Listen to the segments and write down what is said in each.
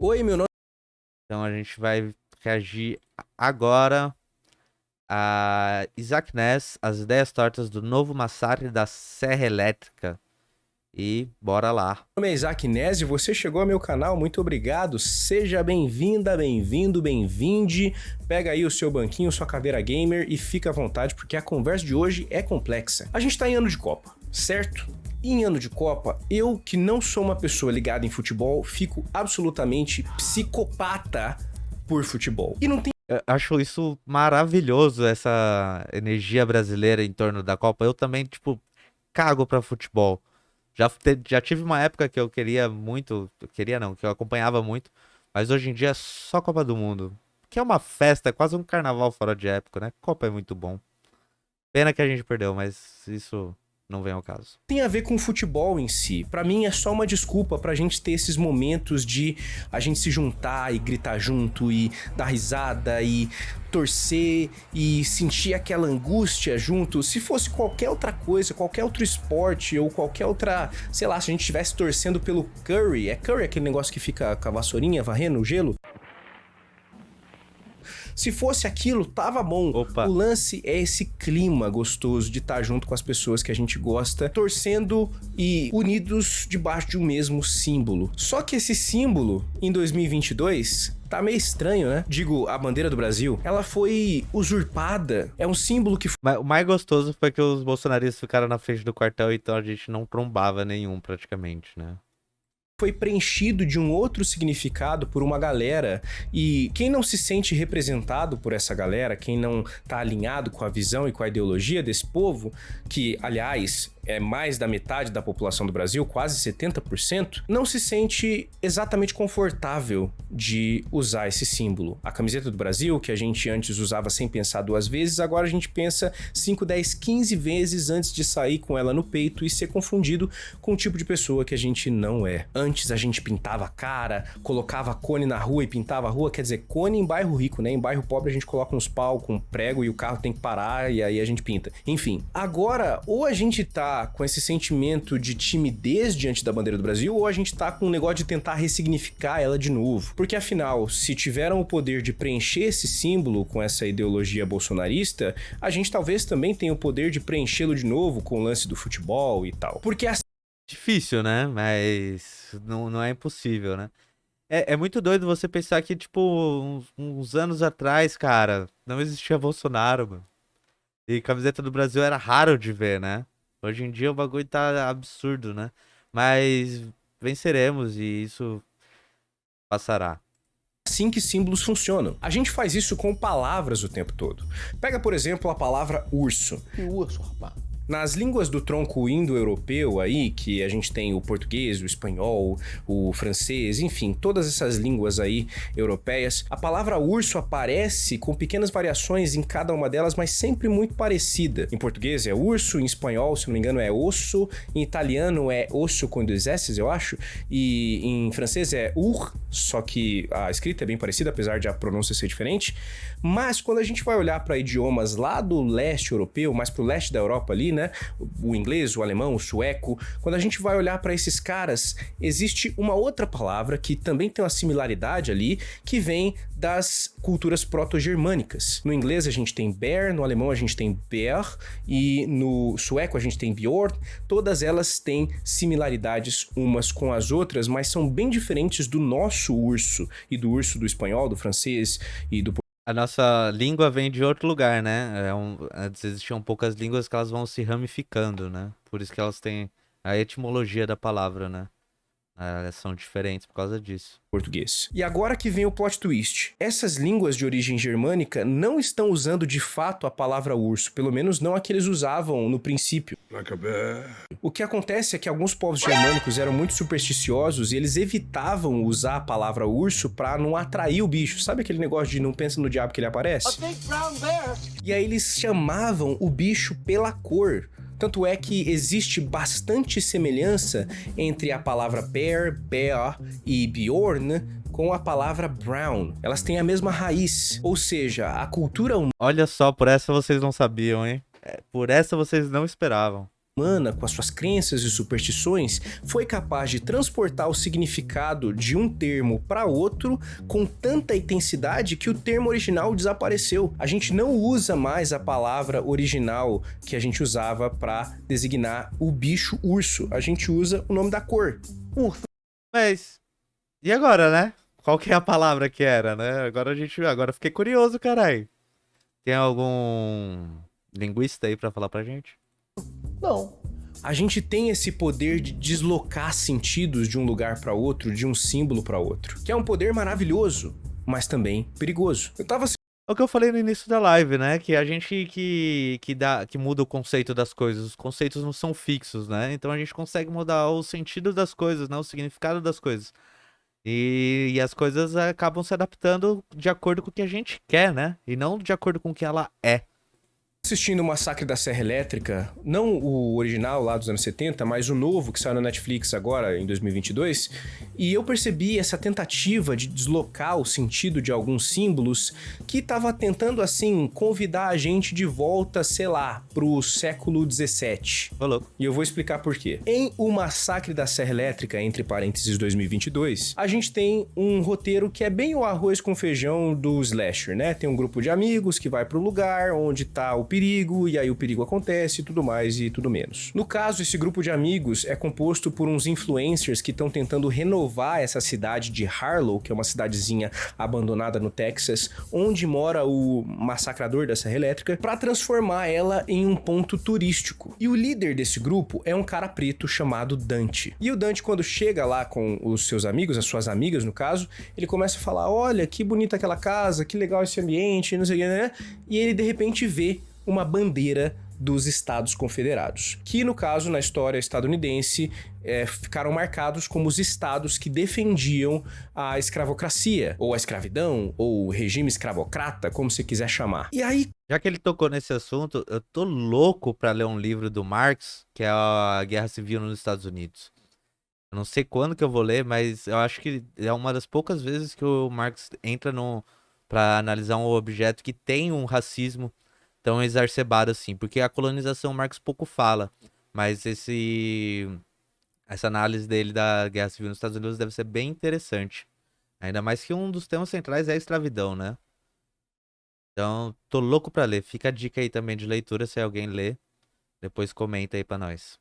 Oi, meu nome. Então a gente vai reagir agora a Isaac Ness, as ideias tortas do novo massacre da Serra Elétrica. E bora lá. É Isaac Nese, você chegou ao meu canal, muito obrigado. Seja bem-vinda, bem-vindo, bem-vinde. Pega aí o seu banquinho, sua cadeira gamer e fica à vontade, porque a conversa de hoje é complexa. A gente tá em ano de Copa, certo? E em ano de Copa, eu que não sou uma pessoa ligada em futebol, fico absolutamente psicopata por futebol. E não tem. Eu acho isso maravilhoso, essa energia brasileira em torno da Copa. Eu também, tipo, cago pra futebol. Já tive uma época que eu queria muito, queria não, que eu acompanhava muito, mas hoje em dia é só Copa do Mundo. Que é uma festa, é quase um carnaval fora de época, né? Copa é muito bom. Pena que a gente perdeu, mas isso não vem ao caso. Tem a ver com o futebol em si. Pra mim é só uma desculpa pra gente ter esses momentos de a gente se juntar e gritar junto e dar risada e torcer e sentir aquela angústia junto. Se fosse qualquer outra coisa, qualquer outro esporte ou qualquer outra, sei lá, se a gente estivesse torcendo pelo Curry, é Curry aquele negócio que fica com a vassourinha varrendo o gelo? Se fosse aquilo, tava bom. O Opa, lance é esse clima gostoso de estar junto com as pessoas que a gente gosta, torcendo e unidos debaixo de um mesmo símbolo. Só que esse símbolo, em 2022, tá meio estranho, né? Digo, a bandeira do Brasil, ela foi usurpada. É um símbolo que mas o mais gostoso foi que os bolsonaristas ficaram na frente do quartel, então a gente não trombava nenhum praticamente, né? foi preenchido de um outro significado por uma galera, e quem não se sente representado por essa galera, quem não tá alinhado com a visão e com a ideologia desse povo, que aliás é mais da metade da população do Brasil, quase 70%, não se sente exatamente confortável de usar esse símbolo. A camiseta do Brasil, que a gente antes usava sem pensar duas vezes, agora a gente pensa 5, 10, 15 vezes antes de sair com ela no peito e ser confundido com o tipo de pessoa que a gente não é. Antes a gente pintava a cara, colocava cone na rua e pintava a rua, quer dizer, cone em bairro rico, né? Em bairro pobre a gente coloca uns pau com prego e o carro tem que parar e aí a gente pinta. Enfim, agora ou a gente tá com esse sentimento de timidez diante da bandeira do Brasil ou a gente tá com um negócio de tentar ressignificar ela de novo. Porque afinal, se tiveram o poder de preencher esse símbolo com essa ideologia bolsonarista, a gente talvez também tenha o poder de preenchê-lo de novo com o lance do futebol e tal. Porque Difícil, né? Mas não é impossível, né? É muito doido você pensar que, tipo, uns anos atrás, cara, não existia Bolsonaro, mano. E camiseta do Brasil era raro de ver, né? Hoje em dia o bagulho tá absurdo, né? Mas venceremos e isso passará. assim que símbolos funcionam. A gente faz isso com palavras o tempo todo. Pega, por exemplo, a palavra urso. Que urso, rapaz? Nas línguas do tronco indo-europeu aí, que a gente tem o português, o espanhol, o francês, enfim, todas essas línguas aí europeias, a palavra urso aparece com pequenas variações em cada uma delas, mas sempre muito parecida. Em português é urso, em espanhol, se não me engano, é osso, em italiano é osso com dois S's, eu acho, e em francês é ur, só que a escrita é bem parecida, apesar de a pronúncia ser diferente. Mas quando a gente vai olhar para idiomas lá do leste europeu, mais pro leste da Europa ali, né? O inglês, o alemão, o sueco. Quando a gente vai olhar para esses caras, existe uma outra palavra que também tem uma similaridade ali, que vem das culturas proto-germânicas. No inglês a gente tem bear, no alemão a gente tem bear e no sueco a gente tem bjorn. Todas elas têm similaridades umas com as outras, mas são bem diferentes do nosso urso e do urso do espanhol, do francês e do A nossa língua vem de outro lugar, né? Antes existiam poucas línguas que elas vão se ramificando, né? Por isso que elas têm a etimologia da palavra, né? Elas são diferentes por causa disso. português. E agora que vem o plot twist. Essas línguas de origem germânica não estão usando de fato a palavra urso, pelo menos não a que eles usavam no princípio. O que acontece é que alguns povos germânicos eram muito supersticiosos e eles evitavam usar a palavra urso pra não atrair o bicho. Sabe aquele negócio de não pensa no diabo que ele aparece? E aí eles chamavam o bicho pela cor. Tanto é que existe bastante semelhança entre a palavra bear e bjorn com a palavra brown. Elas têm a mesma raiz, ou seja, a cultura Olha só, por essa vocês não sabiam, hein? Por essa vocês não esperavam. humana, com as suas crenças e superstições, foi capaz de transportar o significado de um termo para outro com tanta intensidade que o termo original desapareceu. A gente não usa mais a palavra original que a gente usava para designar o bicho urso. A gente usa o nome da cor, urso. Mas, e agora, né? Qual que é a palavra que era, né? Agora fiquei curioso, caralho. Tem algum linguista aí pra falar pra gente? Não. A gente tem esse poder de deslocar sentidos de um lugar para outro, de um símbolo para outro, que é um poder maravilhoso, mas também perigoso. É o que eu falei no início da live, né? Que a gente que muda o conceito das coisas. Os conceitos não são fixos, né? Então a gente consegue mudar o sentido das coisas, né? O significado das coisas. E as coisas acabam se adaptando de acordo com o que a gente quer, né? E não de acordo com o que ela é. Assistindo o Massacre da Serra Elétrica, não o original lá dos anos 70, mas o novo que saiu na Netflix agora em 2022, e eu percebi essa tentativa de deslocar o sentido de alguns símbolos que estava tentando, assim, convidar a gente de volta, sei lá, pro século 17. Ô, louco. E eu vou explicar por quê. Em O Massacre da Serra Elétrica, entre parênteses 2022, a gente tem um roteiro que é bem o arroz com feijão do slasher, né? Tem um grupo de amigos que vai pro lugar onde tá o perigo, e aí o perigo acontece e tudo mais e tudo menos. No caso, esse grupo de amigos é composto por uns influencers que estão tentando renovar essa cidade de Harlow, que é uma cidadezinha abandonada no Texas, onde mora o massacrador da Serra Elétrica, para transformar ela em um ponto turístico. E o líder desse grupo é um cara preto chamado Dante. E o Dante, quando chega lá com os seus amigos, as suas amigas no caso, ele começa a falar: olha, que bonita aquela casa, que legal esse ambiente, não sei o que, né? E ele de repente vê uma bandeira dos Estados Confederados, que no caso, na história estadunidense, ficaram marcados como os estados que defendiam a escravocracia, ou a escravidão, ou o regime escravocrata, como você quiser chamar. E aí... Já que ele tocou nesse assunto, eu tô louco pra ler um livro do Marx, que é a Guerra Civil nos Estados Unidos. Eu não sei quando que eu vou ler, mas eu acho que é uma das poucas vezes que o Marx entra pra analisar um objeto que tem um racismo tão exacerbado assim, porque a colonização Marx pouco fala, mas essa análise dele da Guerra Civil nos Estados Unidos deve ser bem interessante. Ainda mais que um dos temas centrais é a escravidão, né? Então, tô louco pra ler. Fica a dica aí também de leitura, se alguém lê, depois comenta aí pra nós.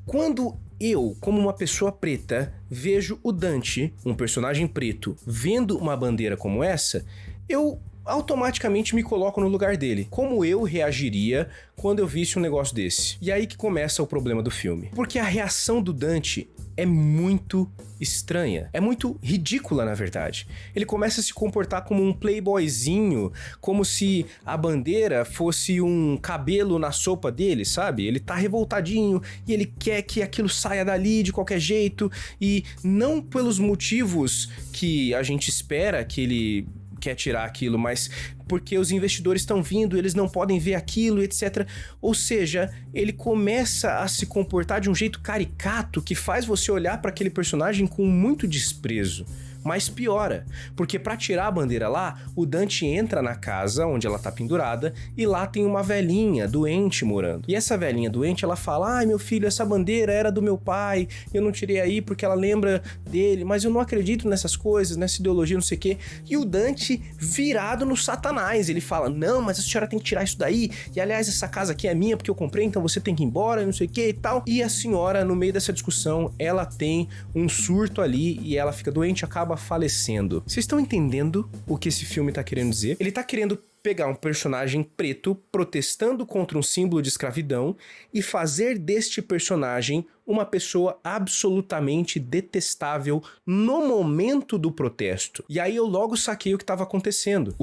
Quando eu, como uma pessoa preta, vejo o Dante, um personagem preto, vendo uma bandeira como essa, eu automaticamente me coloco no lugar dele. Como eu reagiria quando eu visse um negócio desse? E aí que começa o problema do filme. Porque a reação do Dante é muito estranha. É muito ridícula, na verdade. Ele começa a se comportar como um playboyzinho, como se a bandeira fosse um cabelo na sopa dele, sabe? Ele tá revoltadinho e ele quer que aquilo saia dali de qualquer jeito, e não pelos motivos que a gente espera que ele quer tirar aquilo, mas porque os investidores estão vindo, eles não podem ver aquilo, etc. Ou seja, ele começa a se comportar de um jeito caricato que faz você olhar para aquele personagem com muito desprezo. Mas piora, porque para tirar a bandeira lá, o Dante entra na casa onde ela tá pendurada e lá tem uma velhinha doente morando. E essa velhinha doente, ela fala: ai, meu filho, essa bandeira era do meu pai, eu não tirei aí porque ela lembra dele, mas eu não acredito nessas coisas, nessa ideologia, não sei o quê. E o Dante, virado no satanás, ele fala: não, mas a senhora tem que tirar isso daí, e aliás, essa casa aqui é minha porque eu comprei, então você tem que ir embora, não sei o que e tal. E a senhora, no meio dessa discussão, ela tem um surto ali e ela fica doente, acaba falecendo. Vocês estão entendendo o que esse filme tá querendo dizer? Ele tá querendo pegar um personagem preto protestando contra um símbolo de escravidão e fazer deste personagem uma pessoa absolutamente detestável no momento do protesto. E aí eu logo saquei o que estava acontecendo.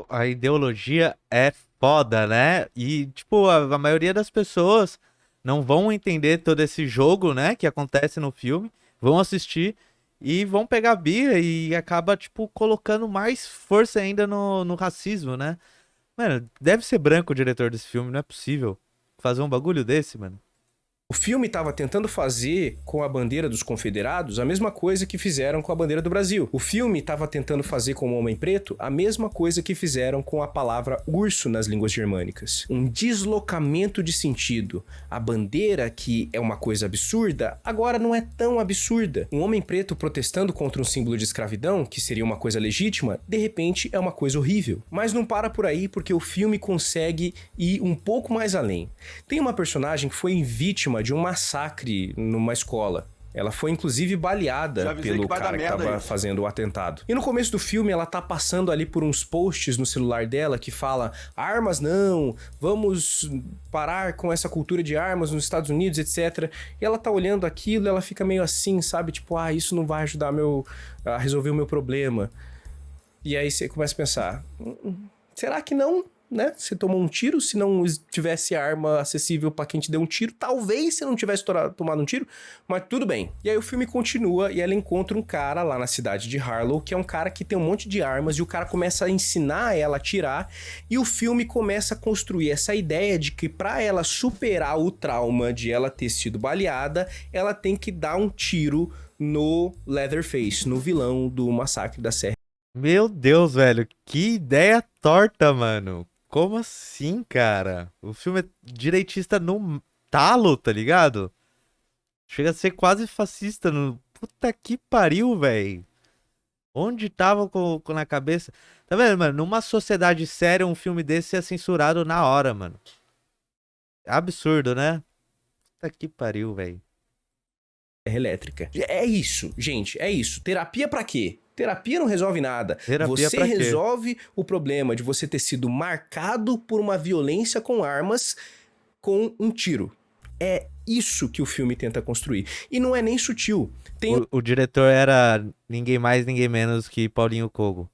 A ideologia é foda, né? E, tipo, a maioria das pessoas não vão entender todo esse jogo, né, que acontece no filme, vão assistir e vão pegar a birra e acaba, tipo, colocando mais força ainda no racismo, né? Mano, deve ser branco o diretor desse filme, não é possível fazer um bagulho desse, mano. O filme estava tentando fazer com a bandeira dos confederados a mesma coisa que fizeram com a bandeira do Brasil. O filme estava tentando fazer com o Homem Preto a mesma coisa que fizeram com a palavra urso nas línguas germânicas. Um deslocamento de sentido. A bandeira, que é uma coisa absurda, agora não é tão absurda. Um homem preto protestando contra um símbolo de escravidão, que seria uma coisa legítima, de repente é uma coisa horrível. Mas não para por aí, porque o filme consegue ir um pouco mais além. Tem uma personagem que foi vítima de um massacre numa escola. Ela foi, inclusive, baleada pelo cara que tava fazendo o atentado. E no começo do filme, ela tá passando ali por uns posts no celular dela que fala: armas não, vamos parar com essa cultura de armas nos Estados Unidos, etc. E ela tá olhando aquilo e ela fica meio assim, sabe? Tipo, isso não vai ajudar a resolver o meu problema. E aí você começa a pensar, será que não? Né? Você tomou um tiro, se não tivesse arma acessível pra quem te deu um tiro, talvez você não tivesse tomado um tiro, mas tudo bem. E aí o filme continua e ela encontra um cara lá na cidade de Harlow, que é um cara que tem um monte de armas, e o cara começa a ensinar ela a atirar, e o filme começa a construir essa ideia de que pra ela superar o trauma de ela ter sido baleada, ela tem que dar um tiro no Leatherface, no vilão do Massacre da Serra. Meu Deus, velho, que ideia torta, mano. Como assim, cara? O filme é direitista no talo, tá ligado? Chega a ser quase fascista no... Puta que pariu, velho. Onde tava na cabeça? Tá vendo, mano? Numa sociedade séria, um filme desse é censurado na hora, mano. Absurdo, né? Puta que pariu, velho. Elétrica. É isso, gente, é isso. Terapia pra quê? Terapia não resolve nada. Terapia você resolve o problema de você ter sido marcado por uma violência com armas com um tiro. É isso que o filme tenta construir. E não é nem sutil. O diretor era ninguém mais, ninguém menos que Paulinho Kogo.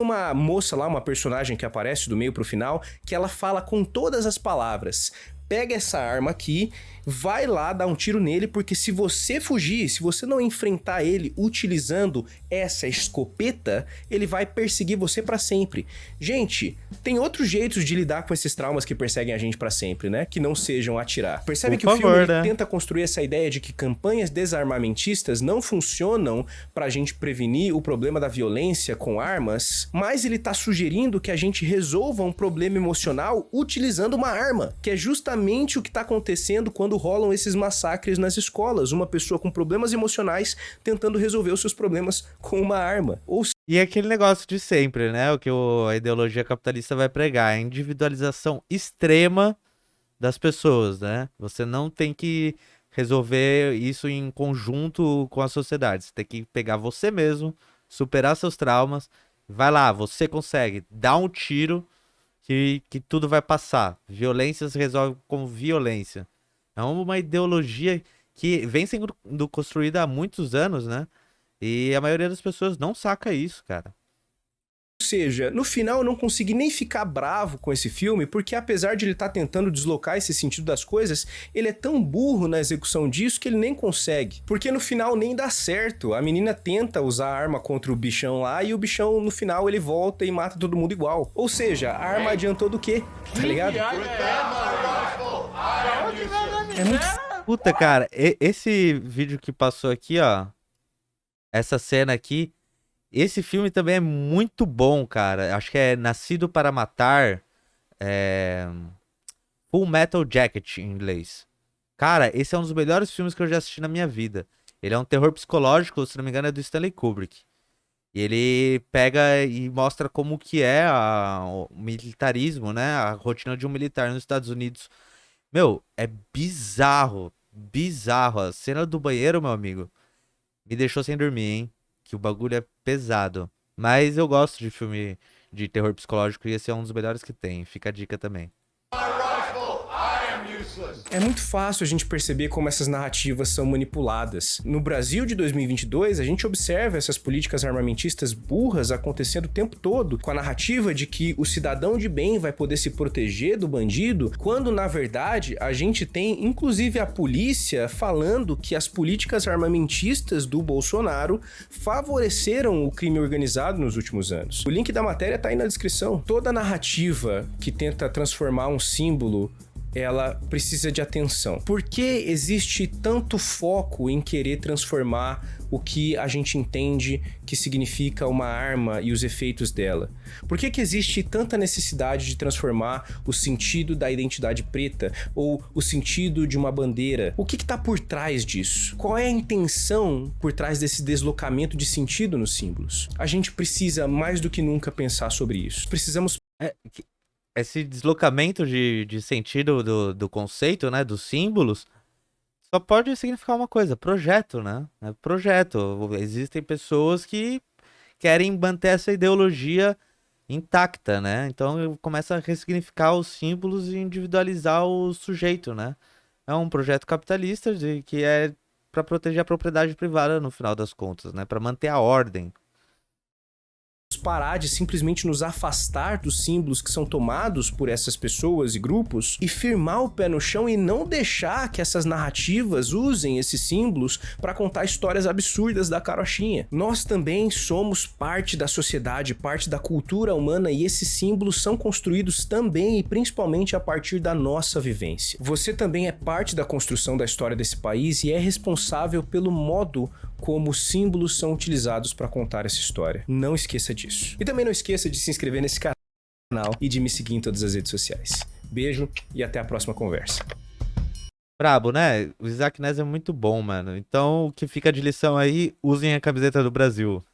Uma moça lá, uma personagem que aparece do meio pro final, que ela fala com todas as palavras: pega essa arma aqui, vai lá dar um tiro nele, porque se você fugir, se você não enfrentar ele utilizando essa escopeta, ele vai perseguir você pra sempre. Gente, tem outros jeitos de lidar com esses traumas que perseguem a gente pra sempre, né? Que não sejam atirar. Percebe que o filme tenta construir essa ideia de que campanhas desarmamentistas não funcionam pra gente prevenir o problema da violência com armas, mas ele tá sugerindo que a gente resolva um problema emocional utilizando uma arma, que é justamente o que tá acontecendo quando rolam esses massacres nas escolas. Uma pessoa com problemas emocionais tentando resolver os seus problemas com uma arma. E é aquele negócio de sempre, né? O que a ideologia capitalista vai pregar, a individualização extrema das pessoas, né? Você não tem que resolver isso em conjunto com a sociedade. Você tem que pegar você mesmo, superar seus traumas. Vai lá, você consegue. Dá um tiro que tudo vai passar. Violência se resolve com violência. É uma ideologia que vem sendo construída há muitos anos, né? E a maioria das pessoas não saca isso, cara. Ou seja, no final eu não consegui nem ficar bravo com esse filme, porque apesar de ele estar tentando deslocar esse sentido das coisas, ele é tão burro na execução disso que ele nem consegue. Porque no final nem dá certo. A menina tenta usar a arma contra o bichão lá e o bichão no final ele volta e mata todo mundo igual. Ou seja, a arma adiantou do quê? Tá ligado? É muito... Puta, cara, esse vídeo que passou aqui, ó, essa cena aqui, esse filme também é muito bom, cara. Acho que é Nascido para Matar, Full Metal Jacket em inglês. Cara, esse é um dos melhores filmes que eu já assisti na minha vida. Ele é um terror psicológico, se não me engano é do Stanley Kubrick. E ele pega e mostra como que é o militarismo, né? A rotina de um militar nos Estados Unidos. Meu, é bizarro, bizarro. A cena do banheiro, meu amigo, me deixou sem dormir, hein? Que o bagulho é pesado. Mas eu gosto de filme de terror psicológico e esse é um dos melhores que tem. Fica a dica também. É muito fácil a gente perceber como essas narrativas são manipuladas. No Brasil de 2022, a gente observa essas políticas armamentistas burras acontecendo o tempo todo, com a narrativa de que o cidadão de bem vai poder se proteger do bandido, quando na verdade a gente tem inclusive a polícia falando que as políticas armamentistas do Bolsonaro favoreceram o crime organizado nos últimos anos. O link da matéria tá aí na descrição. Toda narrativa que tenta transformar um símbolo ela precisa de atenção. Por que existe tanto foco em querer transformar o que a gente entende que significa uma arma e os efeitos dela? Por que existe tanta necessidade de transformar o sentido da identidade preta ou o sentido de uma bandeira? O que está por trás disso? Qual é a intenção por trás desse deslocamento de sentido nos símbolos? A gente precisa mais do que nunca pensar sobre isso. Precisamos esse deslocamento de sentido do conceito, né, dos símbolos, só pode significar uma coisa: projeto, né? É projeto. Existem pessoas que querem manter essa ideologia intacta, né? Então começa a ressignificar os símbolos e individualizar o sujeito, né? É um projeto capitalista que é para proteger a propriedade privada no final das contas, né? Para manter a ordem. Parar de simplesmente nos afastar dos símbolos que são tomados por essas pessoas e grupos e firmar o pé no chão e não deixar que essas narrativas usem esses símbolos para contar histórias absurdas da carochinha. Nós também somos parte da sociedade, parte da cultura humana, e esses símbolos são construídos também e principalmente a partir da nossa vivência. Você também é parte da construção da história desse país e é responsável pelo modo como os símbolos são utilizados para contar essa história. Não esqueça disso. E também não esqueça de se inscrever nesse canal e de me seguir em todas as redes sociais. Beijo e até a próxima conversa. Brabo, né? O Isaac Ness é muito bom, mano. Então, o que fica de lição aí, usem a camiseta do Brasil.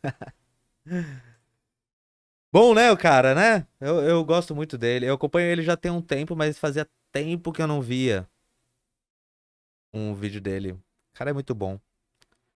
Bom, né, o cara, né? Eu gosto muito dele. Eu acompanho ele já tem um tempo, mas fazia tempo que eu não via um vídeo dele. O cara é muito bom.